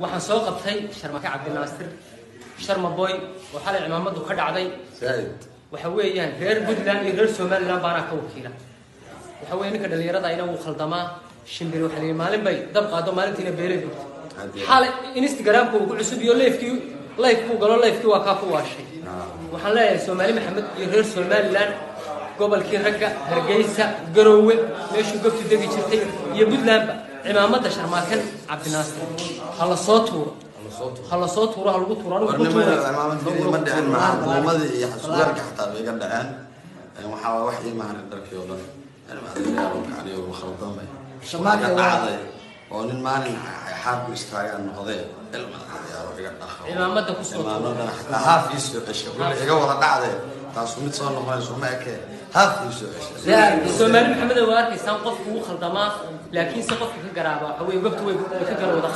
waxaan soo qabtay Sharmaka Cabdinaasir Sharma Boy waxa la ciidamadu ka dhacday waxa weeyaan reer Puntland iyo reer Somaliland baana ka wakiila waxa weeyaan ninka dhalinyarada ayna uu khaldamaa shimbir waxa la maalin bay dab qaado maalintiina beelay xal Instagram-ku uu ku cusub iyo live-ku galo live-ku waa ka ku waashay waxaan leeyahay Soomaali Maxamed iyo reer Somaliland gobolkii ragga Hargeysa Garowe meeshuu gobti degi jirtay iyo Puntland ciidamada Sharmaka Cabdinaasir hala soo tuuro lagu tuuro ciidamada ma dhicin maamuumada iyo xasuuqarka xataa way ka dhaceen waxa wax iimaan dharkii oo dhan ciidamada kacaniyo khaldamay Sharmaka dhacday oo nin maalin xaab istaagan noqday ciidamada ku soo ciidamada xataa haafis iyo qasho iga wada dhacday taas mid soo noqonayso ma ekee haafis iyo qasho Soomaali Maxamed waa arkaysan qofku uu khaldamaa laakiin si qofku ka garaaba waxa weey gobtu way ka garowda